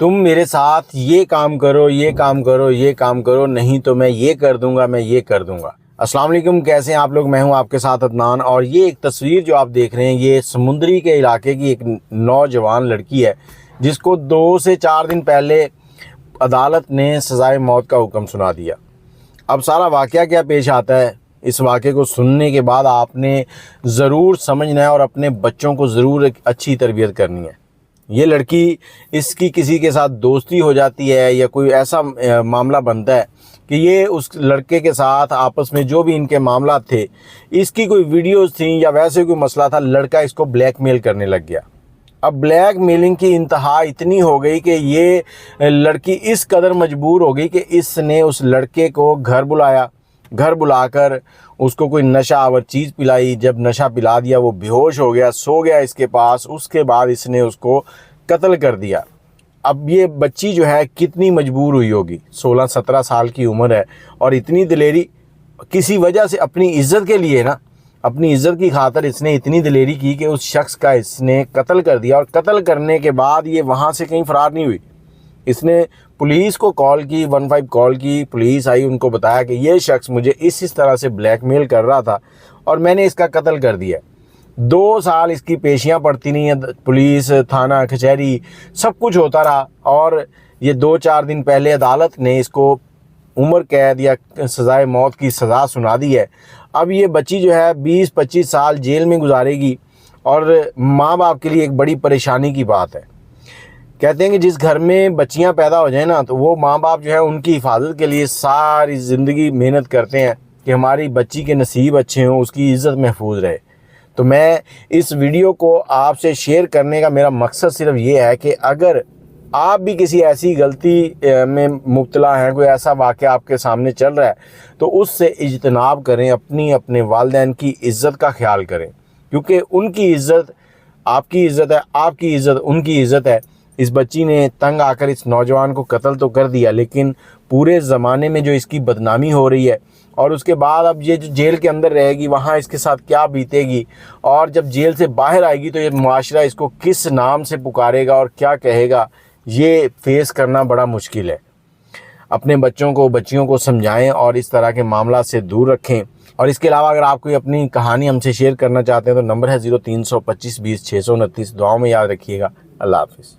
تم میرے ساتھ یہ کام کرو، یہ کام کرو، یہ کام کرو، نہیں تو میں یہ کر دوں گا، میں یہ کر دوں گا۔ السلام علیکم، کیسے ہیں آپ لوگ؟ میں ہوں آپ کے ساتھ عدنان، اور یہ ایک تصویر جو آپ دیکھ رہے ہیں یہ سمندری کے علاقے کی ایک نوجوان لڑکی ہے جس کو 2 سے 4 دن پہلے عدالت نے سزائے موت کا حکم سنا دیا۔ اب سارا واقعہ کیا پیش آتا ہے، اس واقعے کو سننے کے بعد آپ نے ضرور سمجھنا ہے اور اپنے بچوں کو ضرور ایک اچھی تربیت کرنی ہے۔ یہ لڑکی، اس کی کسی کے ساتھ دوستی ہو جاتی ہے یا کوئی ایسا معاملہ بنتا ہے کہ یہ اس لڑکے کے ساتھ آپس میں جو بھی ان کے معاملات تھے، اس کی کوئی ویڈیوز تھیں یا ویسے کوئی مسئلہ تھا، لڑکا اس کو بلیک میل کرنے لگ گیا۔ اب بلیک میلنگ کی انتہا اتنی ہو گئی کہ یہ لڑکی اس قدر مجبور ہو گئی کہ اس نے اس لڑکے کو گھر بلایا، گھر بلا کر اس کو کوئی نشہ آور چیز پلائی۔ جب نشہ پلا دیا وہ بے ہوش ہو گیا، سو گیا اس کے پاس، اس کے بعد اس نے اس کو قتل کر دیا۔ اب یہ بچی جو ہے کتنی مجبور ہوئی ہوگی، 16-17 سال کی عمر ہے، اور اتنی دلیری کسی وجہ سے اپنی عزت کے لیے نا، اپنی عزت کی خاطر اس نے اتنی دلیری کی کہ اس شخص کا اس نے قتل کر دیا، اور قتل کرنے کے بعد یہ وہاں سے کہیں فرار نہیں ہوئی۔ اس نے پولیس کو کال کی، 15 کال کی، پولیس آئی، ان کو بتایا کہ یہ شخص مجھے اس طرح سے بلیک میل کر رہا تھا اور میں نے اس کا قتل کر دیا۔ 2 سال اس کی پیشیاں پڑتی نہیں ہیں، پولیس، تھانہ، کچہری، سب کچھ ہوتا رہا، اور یہ 2-4 دن پہلے عدالت نے اس کو عمر قید یا سزائے موت کی سزا سنا دی ہے۔ اب یہ بچی جو ہے 20-25 سال جیل میں گزارے گی، اور ماں باپ کے لیے ایک بڑی پریشانی کی بات ہے۔ کہتے ہیں کہ جس گھر میں بچیاں پیدا ہو جائیں نا، تو وہ ماں باپ جو ہے ان کی حفاظت کے لیے ساری زندگی محنت کرتے ہیں کہ ہماری بچی کے نصیب اچھے ہوں، اس کی عزت محفوظ رہے۔ تو میں اس ویڈیو کو آپ سے شیئر کرنے کا میرا مقصد صرف یہ ہے کہ اگر آپ بھی کسی ایسی غلطی میں مبتلا ہیں، کوئی ایسا واقعہ آپ کے سامنے چل رہا ہے، تو اس سے اجتناب کریں، اپنے والدین کی عزت کا خیال کریں، کیونکہ ان کی عزت آپ کی عزت ہے، آپ کی عزت ان کی عزت ہے۔ اس بچی نے تنگ آ کر اس نوجوان کو قتل تو کر دیا، لیکن پورے زمانے میں جو اس کی بدنامی ہو رہی ہے، اور اس کے بعد اب یہ جو جیل کے اندر رہے گی وہاں اس کے ساتھ کیا بیتے گی، اور جب جیل سے باہر آئے گی تو یہ معاشرہ اس کو کس نام سے پکارے گا اور کیا کہے گا، یہ فیس کرنا بڑا مشکل ہے۔ اپنے بچیوں کو سمجھائیں اور اس طرح کے معاملات سے دور رکھیں۔ اور اس کے علاوہ اگر آپ کوئی اپنی کہانی ہم سے شیئر کرنا چاہتے ہیں تو نمبر ہے 0325 20 629۔ دعاؤں میں یاد رکھیے گا۔ اللہ حافظ۔